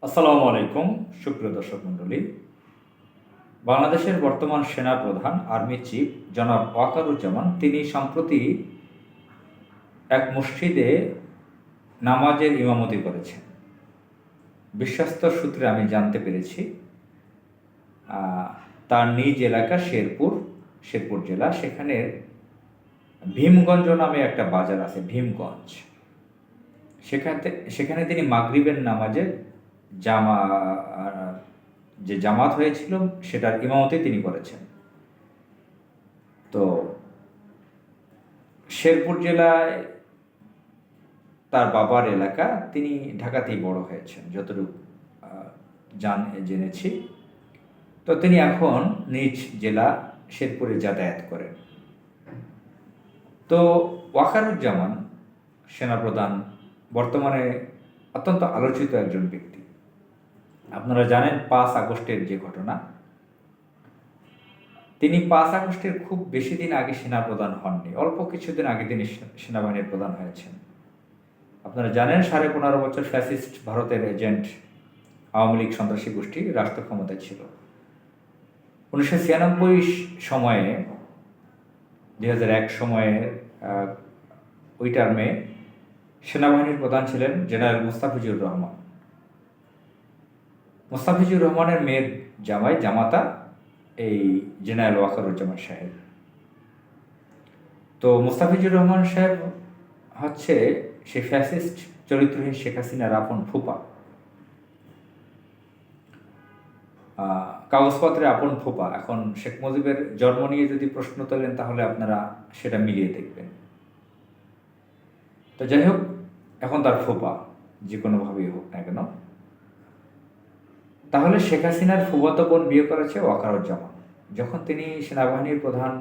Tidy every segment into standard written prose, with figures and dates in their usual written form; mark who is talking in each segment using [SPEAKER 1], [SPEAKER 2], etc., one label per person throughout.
[SPEAKER 1] আসসালামু আলাইকুম সুপ্রিয় দর্শক মণ্ডলী। বাংলাদেশের বর্তমান সেনা প্রধান আর্মি চিফ জনাব ওয়াকারুজ্জামান তিনি সম্প্রতি এক মসজিদে নামাজের ইমামতি করেছেন। বিশ্বস্ত সূত্রে আমি জানতে পেরেছি তার নিজ এলাকা শেরপুর জেলা, সেখানে ভীমগঞ্জ নামে একটা বাজার আছে, ভীমগঞ্জ। সেখানে তিনি মাগরিবের নামাজে যে জামাত হয়েছিল সেটার ইমামতি তিনি করেছেন। তো শেরপুর জেলায় তার বাবার এলাকা, তিনি ঢাকাতেই বড় হয়েছেন যতটুকু জেনেছি। তো তিনি এখন নিজ জেলা শেরপুরে যাতায়াত করেন। তো ওয়াকারুজ্জামান সেনাপ্রধান বর্তমানে অত্যন্ত আলোচিত একজন ব্যক্তি। আপনারা জানেন 5 আগস্টের যে ঘটনা, তিনি 5 আগস্টের খুব বেশি দিন আগে সেনাপ্রধান হননি, অল্প কিছুদিন আগে তিনি সেনাবাহিনীর প্রধান হয়েছেন। আপনারা জানেন 15.5 বছর ফ্যাসিস্ট ভারতের এজেন্ট আওয়ামী লীগ সন্ত্রাসী গোষ্ঠী রাষ্ট্র ক্ষমতায় ছিল। 1996 সময়ে 2001 সময়ে ওই টার্মে সেনাবাহিনীর প্রধান ছিলেন জেনারেল মুস্তাফিজুর রহমান। মুস্তাফিজুর রহমানের মেয়ের জামাতা এই জেনারেল ওয়াকারুজ্জামান সাহেব। তো মুস্তাফিজুর রহমান সাহেব হচ্ছে সেই ফ্যাসিস্ট চরিত্রহীন শেখ হাসিনার আপন ফুপা, কাগজপত্রে আপন ফুপা। এখন শেখ মুজিবের জন্ম নিয়ে যদি প্রশ্ন তোলেন তাহলে আপনারা সেটা মিলিয়ে দেখবেন। তো যাই হোক, এখন তার ফুপা যে কোনোভাবেই হোক না কেন, তাহলে শেখ হাসিনার ফুফাতো বোন বিয়ে করেছে ওয়াকারুজ্জামান। যখন তিনি সেনাবাহিনীর প্রধান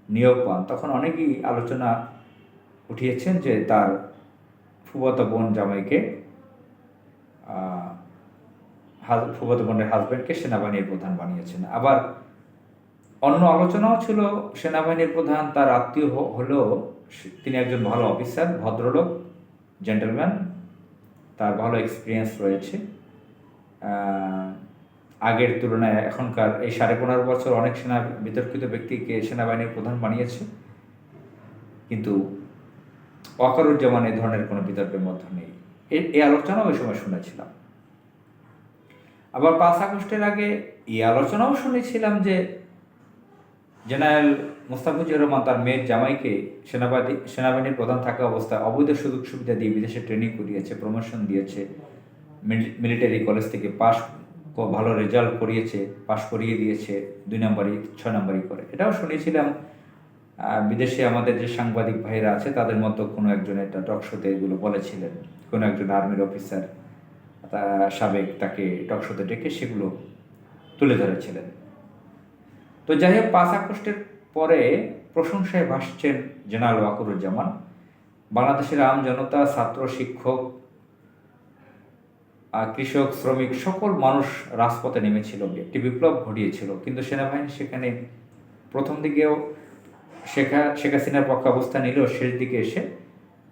[SPEAKER 1] নিয়োগ পান তখন অনেকেই আলোচনা উঠিয়েছেন যে তার ফুফাতো বোন জামাইকে, ফুফাতো বোনের হাজব্যান্ডকে সেনাবাহিনীর প্রধান বানিয়েছেন। আবার অন্য আলোচনাও ছিল সেনাবাহিনীর প্রধান তার আত্মীয় হলেও তিনি একজন ভালো অফিসার, ভদ্রলোক, জেন্টলম্যান, তার ভালো এক্সপিরিয়েন্স রয়েছে। আগের তুলনায় এখনকার এই 15.5 বছর অনেক বিতর্কিত ব্যক্তিকে সেনাবাহিনীর প্রধান বানিয়েছে, কিন্তু ওয়াকারুজ্জামান এই ধরনের কোনো বিতর্কের মধ্যে নেই। এই আলোচনাও ওই সময় শুনেছিলাম। আবার 5 আগস্টের আগে এই আলোচনাও শুনেছিলাম যে জেনারেল মুস্তাফিজুর রহমান তার মেয়ের জামাইকে সেনাবাহিনীর প্রধান থাকা অবস্থায় অবৈধ সুযোগ সুবিধা দিয়ে বিদেশে ট্রেনিং করিয়েছে, প্রমোশন দিয়েছে, মিলিটারি কলেজ থেকে ভালো রেজাল্ট করিয়েছে, পাশ করিয়ে দিয়েছে 2 নম্বরই 6 নম্বরই করে। এটাও শুনেছিলাম বিদেশে আমাদের যে সাংবাদিক ভাইরা আছে তাদের মতো কোনো একজন এটা টকশোতে এগুলো বলেছিলেন, কোনো একজন আর্মির অফিসার সাবেক তাকে টকশোতে ডেকে সেগুলো তুলে ধরেছিলেন। তো যাই হোক, 5 আগস্টের পরে প্রশংসায় ভাসছেন জেনারেল ওয়াকারুজ্জামান। বাংলাদেশের আম জনতা, ছাত্র, শিক্ষক, কৃষক, শ্রমিক সকল মানুষ রাজপথে নেমেছিল, একটি বিপ্লব ঘটিয়েছিল। কিন্তু সেনাবাহিনী সেখানে প্রথম দিকেও শেখ হাসিনার পক্ষে অবস্থান নিলেও শেষ দিকে এসে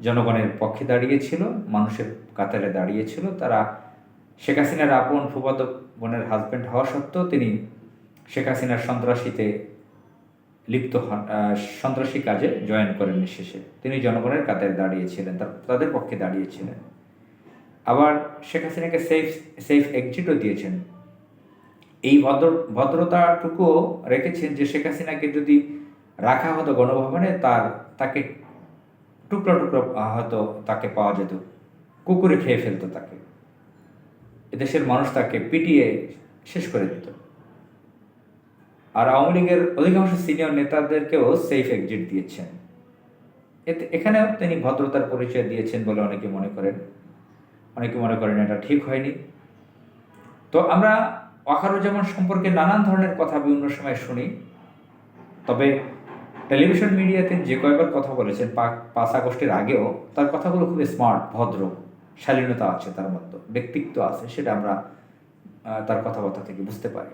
[SPEAKER 1] জনগণের পক্ষে দাঁড়িয়েছিল, মানুষের কাতারে দাঁড়িয়েছিল। তারা শেখ হাসিনার আপন ফুফাতো বোনের হাজব্যান্ড হওয়া সত্ত্বেও তিনি শেখ হাসিনার সন্ত্রাসী কাজে জয়েন করেননি। শেষে তিনি জনগণের কাতারে দাঁড়িয়েছিলেন, তাদের পক্ষে দাঁড়িয়েছিলেন। আবার শেখ হাসিনাকে সেফ এক্সিটও দিয়েছেন। এই ভদ্রতাটুকুও রেখেছেন যে শেখ হাসিনাকে যদি রাখা হতো গণভবনে তাকে টুকরো টুকরো হয়তো তাকে পাওয়া যেত, কুকুরে খেয়ে ফেলতো তাকে, এদেশের মানুষ তাকে পিটিয়ে শেষ করে দিত। আর আওয়ামী লীগের অধিকাংশ সিনিয়র নেতাদেরকেও সেফ এক্সিট দিয়েছেন। এখানেও তিনি ভদ্রতার পরিচয় দিয়েছেন বলে অনেকে মনে করেন এটা ঠিক হয়নি। তো আমরা ওয়াকারুজ্জামান সম্পর্কে নানান ধরনের কথা বিভিন্ন সময় শুনি, তবে টেলিভিশন মিডিয়াতে যে কয়েকবার কথা বলেছেন 5 আগস্টের আগেও, তার কথাগুলো খুবই স্মার্ট, ভদ্র, শালীনতা আছে, তার মধ্যে ব্যক্তিত্ব আছে, সেটা আমরা তার কথাবার্তা থেকে বুঝতে পারি।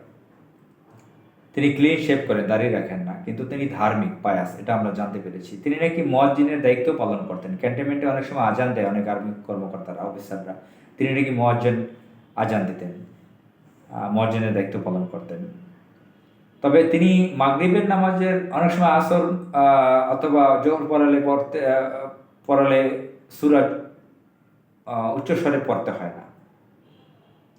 [SPEAKER 1] তিনি ক্লিন শেভ করে, দাঁড়িয়ে রাখেন না, কিন্তু তিনি ধার্মিক, পায়াস, এটা আমরা জানতে পেরেছি। তিনি নাকি মুয়াজ্জিনের দায়িত্ব পালন করতেন। ক্যান্টনমেন্টে অনেক সময় আজান দেয় অনেক আর্মি কর্মকর্তারা, অফিসাররা, তিনি নাকি মুয়াজ্জিন আজান দিতেন, মুয়াজ্জিনের দায়িত্ব পালন করতেন। তবে তিনি মাগরিবের নামাজের অনেক সময় আসর অথবা জোহর পড়ালে সূরা উচ্চস্বরে পড়তে হয় না।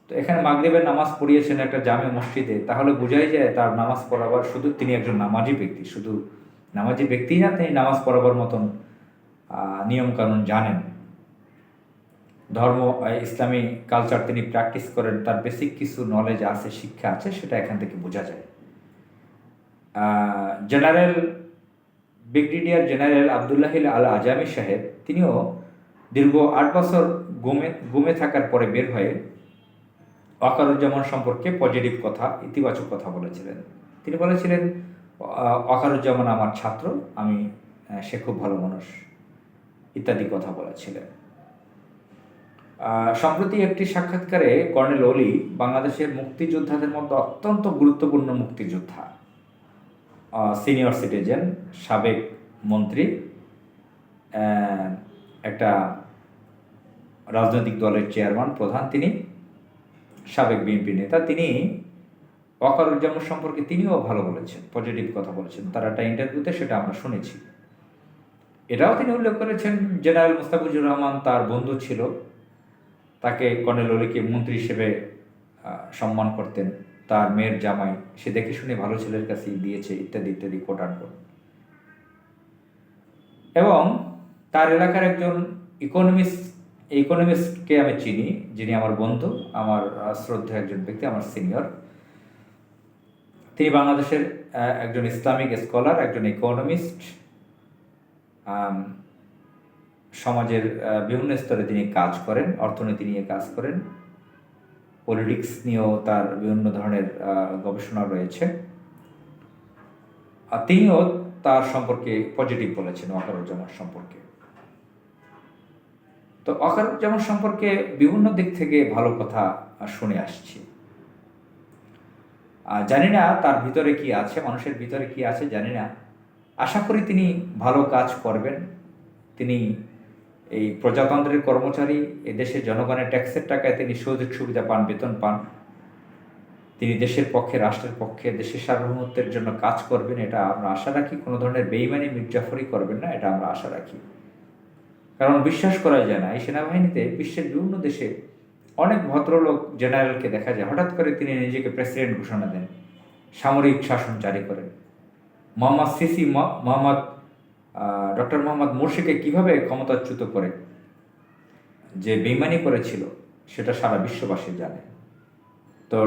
[SPEAKER 1] তো এখানে মাগরিবের নামাজ পড়িয়েছেন একটা জামে মসজিদে, তাহলে বোঝাই যায় তার নামাজ পড়াবার শুধু তিনি একজন নামাজি ব্যক্তি, শুধু নামাজি ব্যক্তি না, তিনি নামাজ পড়াবার মতন নিয়মকানুন জানেন, ধর্ম ইসলামী কালচার তিনি প্র্যাকটিস করেন, তার বেসিক কিছু নলেজ আছে, শিক্ষা আছে, সেটা এখান থেকে বোঝা যায়। জেনারেল ব্রিগেডিয়ার জেনারেল আবদুল্লাহিল আল আজামি সাহেব, তিনিও দীর্ঘ 8 বছর গুমে থাকার পরে বের হয়ে ওয়াকারুজ্জামান সম্পর্কে পজিটিভ কথা, ইতিবাচক কথা বলেছিলেন। তিনি বলেছিলেন, ওয়াকারুজ্জামান আমার ছাত্র, সে খুব ভালো মানুষ ইত্যাদি কথা বলেছিলেন। সম্প্রতি একটি সাক্ষাৎকারে কর্নেল অলি বাংলাদেশের মুক্তিযোদ্ধাদের মধ্যে অত্যন্ত গুরুত্বপূর্ণ মুক্তিযোদ্ধা, সিনিয়র সিটিজেন, সাবেক মন্ত্রী, একটা রাজনৈতিক দলের চেয়ারম্যান, প্রধান, তিনি সাবেক বিএনপি নেতা, তিনি ওয়াকারুজ্জামান সম্পর্কে তিনিও ভালো বলেছেন, পজিটিভ কথা বলেছেন। তার একটা ইন্টারভিউতে সেটা আমরা শুনেছি। এটাও তিনি উল্লেখ করেছেন, জেনারেল মোস্তাফিজুর রহমান তার বন্ধু ছিল, তাকে কর্নেল অলিকে মন্ত্রী হিসেবে সম্মান করতেন, তার মেয়ের জামাই, সে দেখে শুনে ভালো ছেলের কাছে দিয়েছে, ইত্যাদি ইত্যাদি কোট আনকোট। এবং তার এলাকার একজন ইকোনমিস্টকে আমি চিনি, যিনি আমার বন্ধু, আমার শ্রদ্ধা একজন ব্যক্তি, আমার সিনিয়র। তিনি বাংলাদেশের একজন ইসলামিক স্কলার, একজন ইকোনমিস্ট, সমাজের বিভিন্ন স্তরে তিনি কাজ করেন, অর্থনীতি নিয়ে কাজ করেন, পলিটিক্স নিয়েও তার বিভিন্ন ধরনের গবেষণা রয়েছে। তিনিও তার সম্পর্কে পজিটিভ বলেছেন, ওয়াকারুজ্জামান সম্পর্কে। তো ওয়াকারুজ্জামান সম্পর্কে বিভিন্ন দিক থেকে ভালো কথা শুনে আসছি। জানি না তার ভিতরে কি আছে, মানুষের ভিতরে কি আছে জানি না। আশা করি তিনি ভালো কাজ করবেন। তিনি এই প্রজাতন্ত্রের কর্মচারী, এই দেশের জনগণের ট্যাক্সের টাকায় তিনি সুযোগ সুবিধা পান, বেতন পান। তিনি দেশের পক্ষে, রাষ্ট্রের পক্ষে, দেশের সার্বভৌমত্বের জন্য কাজ করবেন, এটা আমরা আশা রাখি। কোনো ধরনের বেইমানি, মির্জাফরি করবেন না, এটা আমরা আশা রাখি। কারণ বিশ্বাস করা যায় না, এই সেনাবাহিনীতে বিশ্বের বিভিন্ন দেশে অনেক ভদ্রলোক জেনারেলকে দেখা যায়, হঠাৎ করে তিনি নিজেকে প্রেসিডেন্ট ঘোষণা দেন, সামরিক শাসন জারি করেন। ডক্টর মোহাম্মদ মুরসিকে কিভাবে ক্ষমতাচ্যুত করে যে বেইমানি করেছিল, সেটা সারা বিশ্ববাসী জানে। তো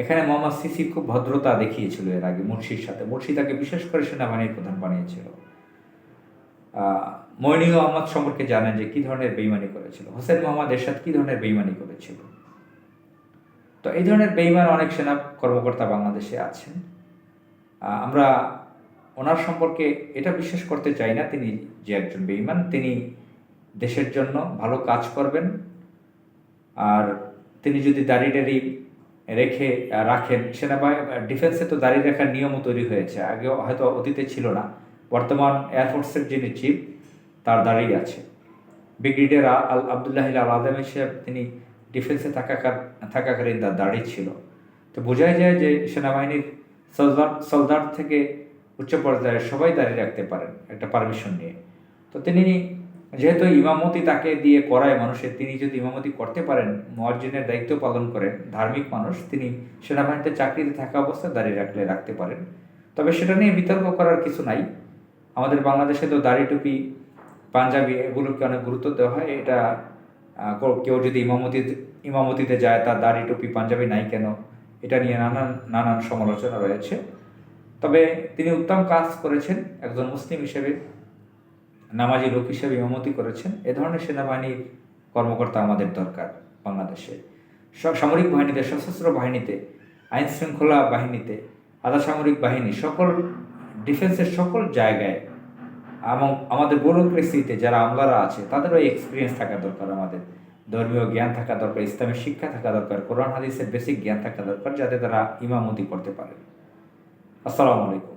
[SPEAKER 1] এখানে মোহাম্মদ সিসি খুব ভদ্রতা দেখিয়েছিল এর আগে মুরসির সাথে। মুরসি তাকে বিশেষ করে সেনাবাহিনীর প্রধান বানিয়েছিল। মইনুল আহমদ সম্পর্কে জানেন যে কী ধরনের বেইমানি করেছিল, হোসেন মোহাম্মদ এরশাদ কী ধরনের বেইমানি করেছিল। তো এই ধরনের বেইমান অনেক সেনা কর্মকর্তা বাংলাদেশে আছেন। আমরা ওনার সম্পর্কে এটা বিশ্বাস করতে চাই না তিনি যে একজন বেইমান। তিনি দেশের জন্য ভালো কাজ করবেন। আর তিনি যদি দাড়ি রাখেন, ডিফেন্সে তো দাড়ি রাখার নিয়মও তৈরি হয়েছে, আগেও হয়তো অতীতে ছিল না। বর্তমান এয়ারফোর্সের যিনি চিফ, তার দাড়ি আছে। ব্রিগেডিয়ার আবদুল্লাহিল আল আজামি সাহেব, তিনি ডিফেন্সে থাকাকালীন তার দাড়ি ছিল। তো বোঝাই যায় যে সেনাবাহিনীর সলদার থেকে উচ্চ পর্যায়ে সবাই দাঁড়িয়ে রাখতে পারেন একটা পারমিশন নিয়ে। তো তিনি যেহেতু ইমামতি তাকে দিয়ে করায় মানুষের, তিনি যদি ইমামতি করতে পারেন, মুয়াজ্জিনের দায়িত্ব পালন করেন, ধার্মিক মানুষ, তিনি সেনাবাহিনীতে চাকরিতে থাকা অবস্থায় দাঁড়িয়ে রাখতে পারেন। তবে সেটা নিয়ে বিতর্ক করার কিছু নাই। আমাদের বাংলাদেশে তো দাড়ি টুপি, পাঞ্জাবি, এগুলোকে অনেক গুরুত্ব দেওয়া হয়। এটা কেউ যদি ইমামতিতে যায়, তার দাড়ি টুপি পাঞ্জাবি নাই কেন, এটা নিয়ে নানান সমালোচনা রয়েছে। তবে তিনি উত্তম কাজ করেছেন, একজন মুসলিম হিসেবে, নামাজি লোক হিসেবে ইমামতি করেছেন। এ ধরনের সেনাবাহিনীর কর্মকর্তা আমাদের দরকার বাংলাদেশে। সামরিক বাহিনীতে, সশস্ত্র বাহিনীতে, আইন শৃঙ্খলা বাহিনীতে, আধা সামরিক বাহিনী, সকল ডিফেন্সের সকল জায়গায় এবং আমাদের ব্যুরোক্রেসিতে যারা আমলারা আছে, তাদেরও এক্সপিরিয়েন্স থাকা দরকার। আমাদের ধর্মীয় জ্ঞান থাকা দরকার, ইসলামের শিক্ষা থাকা দরকার, কোরআন হাদিসের বেসিক জ্ঞান থাকা দরকার, যাতে তারা ইমামতি করতে পারে। আসসালামু আলাইকুম।